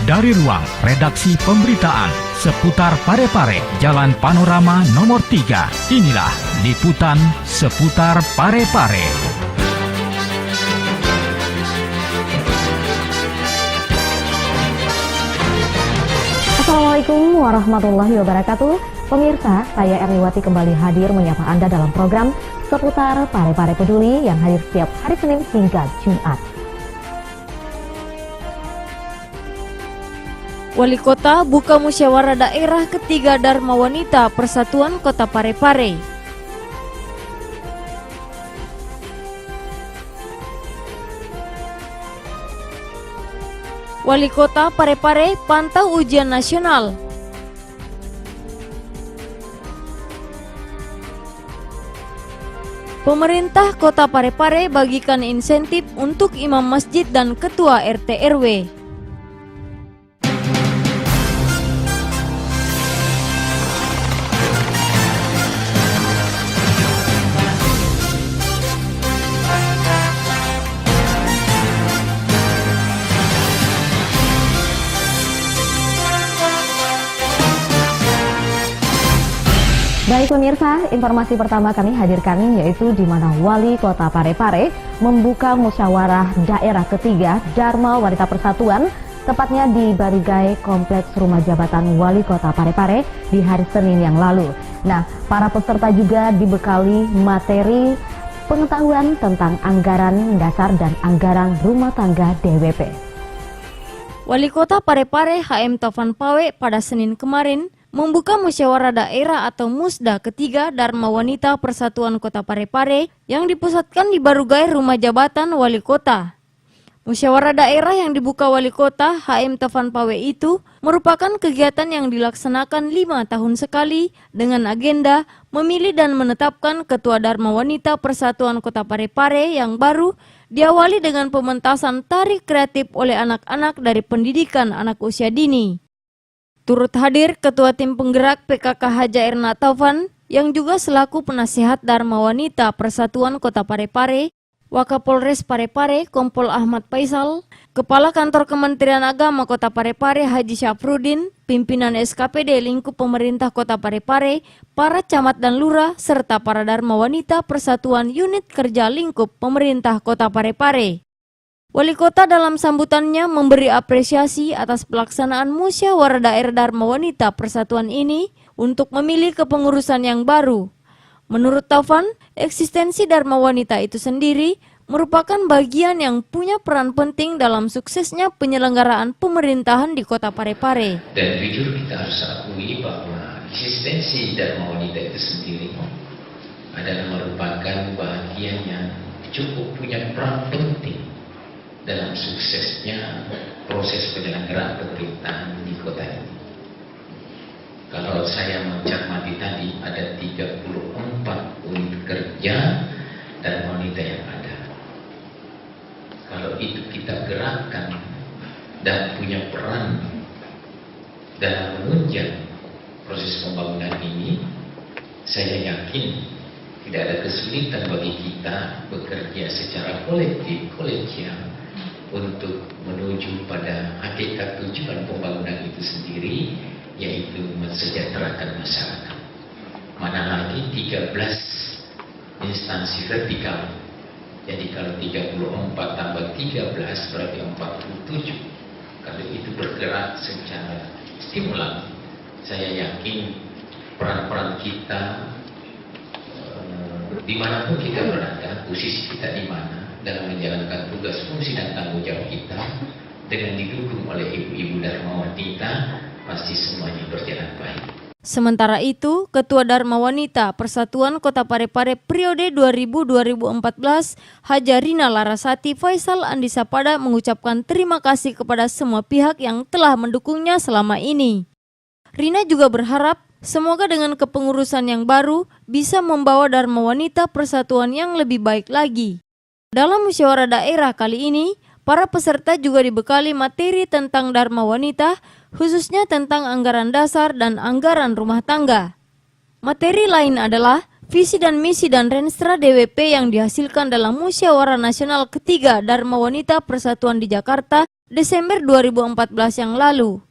Dari ruang redaksi pemberitaan seputar Parepare, Jalan Panorama nomor 3, inilah liputan seputar Parepare. Assalamualaikum warahmatullahi wabarakatuh. Pemirsa, saya Erniwati kembali hadir menyapa Anda dalam program seputar Parepare Peduli yang hadir setiap hari Senin hingga Jumat. Wali Kota buka musyawarah daerah ketiga Dharma Wanita Persatuan Kota Parepare. Wali Kota Parepare pantau ujian nasional. Pemerintah Kota Parepare bagikan insentif untuk imam masjid dan ketua RT RW. Baik pemirsa, informasi pertama kami hadirkan yaitu di mana Wali Kota Parepare membuka musyawarah daerah ketiga Dharma Wanita Persatuan, tepatnya di Barigai Kompleks Rumah Jabatan Wali Kota Parepare di hari Senin yang lalu. Nah, para peserta juga dibekali materi pengetahuan tentang anggaran dasar dan anggaran rumah tangga DWP. Wali Kota Parepare HM Taufan Pawe pada Senin kemarin membuka musyawarah daerah atau Musda ketiga Dharma Wanita Persatuan Kota Parepare yang dipusatkan di Barigai Rumah Jabatan Wali Kota. Musyawarah daerah yang dibuka Wali Kota HM Taufan Pawe itu merupakan kegiatan yang dilaksanakan 5 tahun sekali dengan agenda memilih dan menetapkan Ketua Dharma Wanita Persatuan Kota Parepare yang baru, diawali dengan pementasan tari kreatif oleh anak-anak dari pendidikan anak usia dini. Turut hadir Ketua Tim Penggerak PKK Haja Erna Taufan yang juga selaku penasihat Dharma Wanita Persatuan Kota Parepare, Wakapolres Parepare Kompol Ahmad Faisal, Kepala Kantor Kementerian Agama Kota Parepare Haji Syafruddin, pimpinan SKPD lingkup pemerintah Kota Parepare, para camat dan lurah, serta para Dharma Wanita Persatuan Unit Kerja Lingkup Pemerintah Kota Parepare. Wali Kota dalam sambutannya memberi apresiasi atas pelaksanaan musyawarah daerah Dharma Wanita Persatuan ini untuk memilih kepengurusan yang baru. Menurut Taufan, eksistensi Dharma Wanita itu sendiri merupakan bagian yang punya peran penting dalam suksesnya penyelenggaraan pemerintahan di Kota Parepare. Dan jujur kita harus akui bahwa eksistensi Dharma Wanita itu sendiri adalah merupakan bagian yang cukup punya peran penting dalam suksesnya proses penyelenggaraan pemerintahan di kota ini. Kalau saya mencermati tadi ada 34 unit kerja dan wanita yang ada. Kalau itu kita gerakkan dan punya peran dalam menunjang proses pembangunan ini, saya yakin tidak ada kesulitan bagi kita bekerja secara kolegial untuk menuju pada hakikat tujuan pembangunan itu sendiri, yaitu mensejahterakan masyarakat. Mana lagi 13 instansi vertikal. Jadi kalau 34 tambah 13 berarti 47. Kalau itu bergerak secara stimulan, saya yakin peran-peran kita dimanapun kita berada, posisi kita di mana dalam menjalankan tugas, fungsi dan tanggung jawab kita, dengan didukung oleh ibu-ibu Dharma Wanita, pasti semuanya berjalan baik. Sementara itu, Ketua Dharma Wanita Persatuan Kota Parepare periode 2000-2014, Haja Rina Larasati Faisal Andisapada mengucapkan terima kasih kepada semua pihak yang telah mendukungnya selama ini. Rina juga berharap semoga dengan kepengurusan yang baru bisa membawa Dharma Wanita Persatuan yang lebih baik lagi. Dalam musyawarah daerah kali ini, para peserta juga dibekali materi tentang Dharma Wanita, khususnya tentang anggaran dasar dan anggaran rumah tangga. Materi lain adalah visi dan misi dan renstra DWP yang dihasilkan dalam Musyawarah Nasional ketiga Dharma Wanita Persatuan di Jakarta Desember 2014 yang lalu.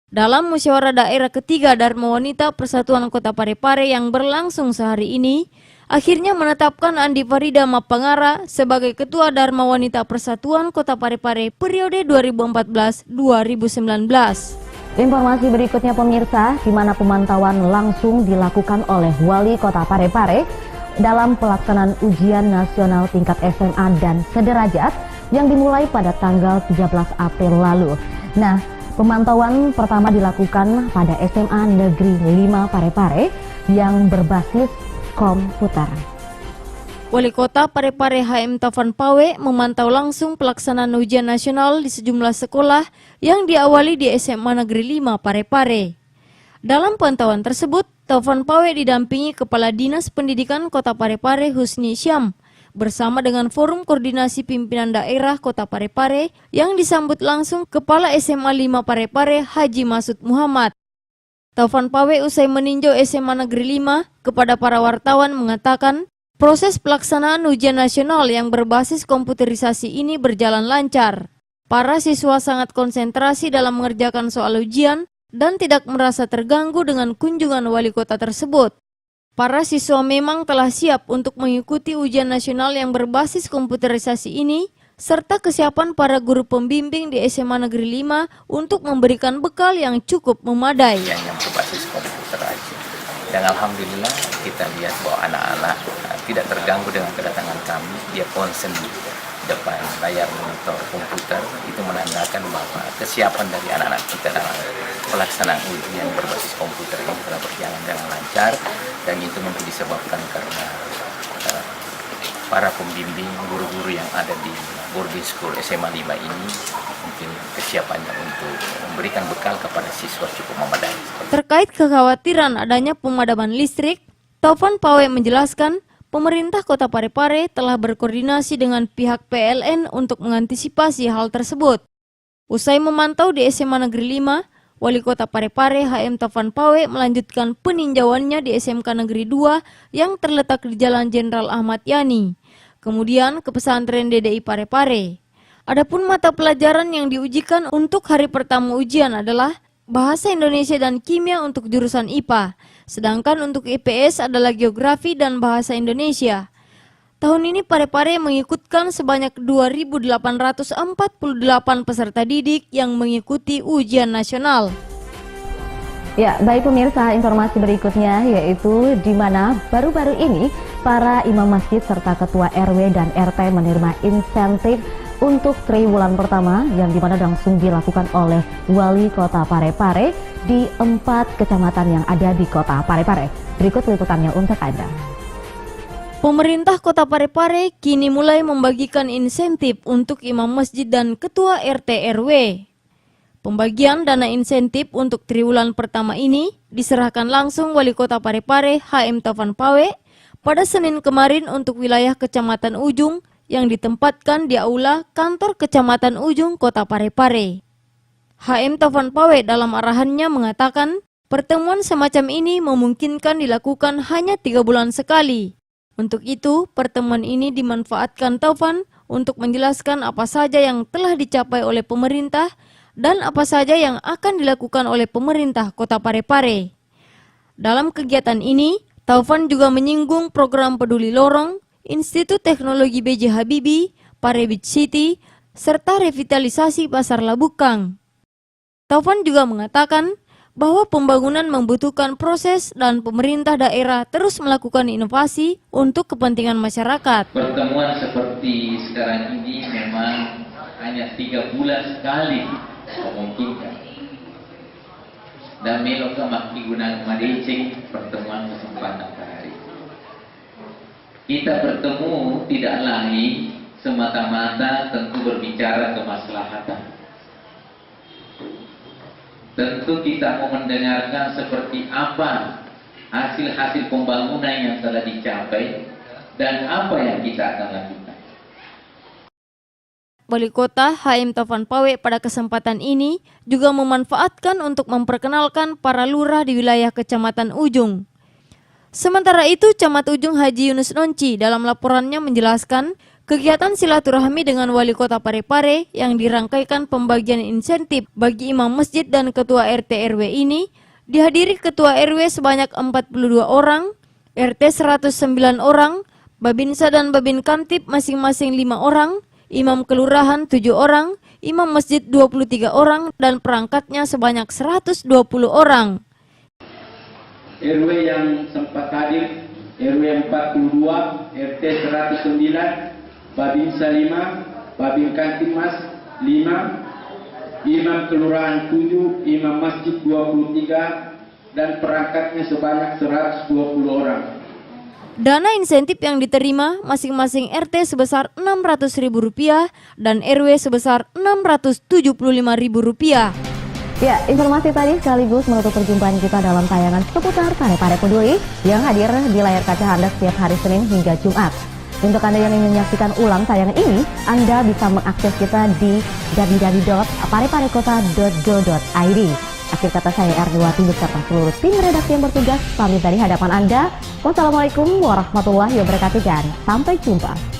Dalam Musyawarah Daerah ketiga Dharma Wanita Persatuan Kota Parepare yang berlangsung sehari ini, akhirnya menetapkan Andi Farida Mapangara sebagai Ketua Dharma Wanita Persatuan Kota Parepare periode 2014-2019. Informasi berikutnya pemirsa, di mana pemantauan langsung dilakukan oleh Wali Kota Parepare dalam pelaksanaan ujian nasional tingkat SMA dan sederajat yang dimulai pada tanggal 13 April lalu. Nah, pemantauan pertama dilakukan pada SMA Negeri 5 Parepare yang berbasis komputer. Wali Kota Parepare HM Taufan Pawe memantau langsung pelaksanaan ujian nasional di sejumlah sekolah yang diawali di SMA Negeri 5 Parepare. Dalam pantauan tersebut, Taufan Pawe didampingi Kepala Dinas Pendidikan Kota Parepare Husni Syam bersama dengan Forum Koordinasi Pimpinan Daerah Kota Parepare yang disambut langsung Kepala SMA 5 Parepare Haji Masud Muhammad. Taufan Pawe usai meninjau SMA Negeri 5 kepada para wartawan mengatakan, proses pelaksanaan ujian nasional yang berbasis komputerisasi ini berjalan lancar. Para siswa sangat konsentrasi dalam mengerjakan soal ujian dan tidak merasa terganggu dengan kunjungan wali kota tersebut. Para siswa memang telah siap untuk mengikuti ujian nasional yang berbasis komputerisasi ini, serta kesiapan para guru pembimbing di SMA Negeri 5 untuk memberikan bekal yang cukup memadai. Yang berbasis komputer aja. Dan alhamdulillah kita lihat bahwa anak-anak tidak terganggu dengan kedatangan kami, dia konsen di depan layar monitor komputer. Itu menandakan bahwa kesiapan dari anak-anak kita dalam pelaksanaan ujian berbasis komputer ini telah berjalan dengan lancar, dan itu mungkin disebabkan karena para pembimbing, guru-guru yang ada di boarding school SMA 5 ini mungkin kesiapannya untuk memberikan bekal kepada siswa cukup memadai. Terkait kekhawatiran adanya pemadaman listrik, Taufan Pawe menjelaskan pemerintah Kota Parepare telah berkoordinasi dengan pihak PLN untuk mengantisipasi hal tersebut. Usai memantau di SMA Negeri 5, Wali Kota Parepare HM Taufan Pawe melanjutkan peninjauannya di SMK Negeri 2 yang terletak di Jalan Jenderal Ahmad Yani, kemudian ke pesantren DDI Parepare. Adapun mata pelajaran yang diujikan untuk hari pertama ujian adalah Bahasa Indonesia dan Kimia untuk jurusan IPA, sedangkan untuk IPS adalah Geografi dan Bahasa Indonesia. Tahun ini Parepare mengikutkan sebanyak 2.848 peserta didik yang mengikuti ujian nasional. Ya, baik pemirsa, informasi berikutnya yaitu di mana baru-baru ini para imam masjid serta ketua RW dan RT menerima insentif untuk triwulan pertama yang dimana langsung dilakukan oleh Wali Kota Parepare di 4 kecamatan yang ada di Kota Parepare. Berikut liputannya untuk Anda. Pemerintah Kota Parepare kini mulai membagikan insentif untuk imam masjid dan ketua RT RW. Pembagian dana insentif untuk triwulan pertama ini diserahkan langsung Wali Kota Parepare HM Taufan Pawe pada Senin kemarin untuk wilayah Kecamatan Ujung yang ditempatkan di aula kantor Kecamatan Ujung Kota Parepare. HM Taufan Pawe dalam arahannya mengatakan pertemuan semacam ini memungkinkan dilakukan hanya 3 bulan sekali. Untuk itu, pertemuan ini dimanfaatkan Taufan untuk menjelaskan apa saja yang telah dicapai oleh pemerintah dan apa saja yang akan dilakukan oleh pemerintah Kota Parepare. Dalam kegiatan ini, Taufan juga menyinggung program Peduli Lorong, Institut Teknologi B.J. Habibie, Parebit City, serta revitalisasi Pasar Labukang. Taufan juga mengatakan bahwa pembangunan membutuhkan proses dan pemerintah daerah terus melakukan inovasi untuk kepentingan masyarakat. Pertemuan seperti sekarang ini memang hanya 3 bulan sekali memungkinkan. Dan melok maki gunang madecing pertemuan kesempatan hari. Kita bertemu tidak lain semata-mata tentu berbicara kemaslahatan. Tentu kita mau mendengarkan seperti apa hasil-hasil pembangunan yang telah dicapai dan apa yang kita akan lakukan. Wali Kota HM Taufan Pawe pada kesempatan ini juga memanfaatkan untuk memperkenalkan para lurah di wilayah Kecamatan Ujung. Sementara itu, Camat Ujung Haji Yunus Nonci dalam laporannya menjelaskan kegiatan silaturahmi dengan Wali Kota Parepare yang dirangkaikan pembagian insentif bagi imam masjid dan ketua RT RW ini dihadiri ketua RW sebanyak 42 orang, RT 109 orang, Babinsa dan Babin Kamtib masing-masing 5 orang, imam kelurahan 7 orang, imam masjid 23 orang, dan perangkatnya sebanyak 120 orang. RW yang sempat hadir, RW 42, RT 109, Babinsa 5, Babin Kantimas 5, Imam Kelurahan 7, Imam Masjid 23, dan perangkatnya sebanyak 120 orang. Dana insentif yang diterima masing-masing RT sebesar Rp600.000 dan RW sebesar Rp675.000. Ya, informasi tadi sekaligus menutup perjumpaan kita dalam tayangan seputar Parepare Peduli yang hadir di layar kaca Anda setiap hari Senin hingga Jumat. Untuk Anda yang ingin menyaksikan ulang tayangan ini, Anda bisa mengakses kita di www.pareparekota.go.id. Akhir kata saya Erniwati beserta seluruh tim redaksi yang bertugas pamit dari hadapan Anda. Wassalamualaikum warahmatullahi wabarakatuh dan sampai jumpa.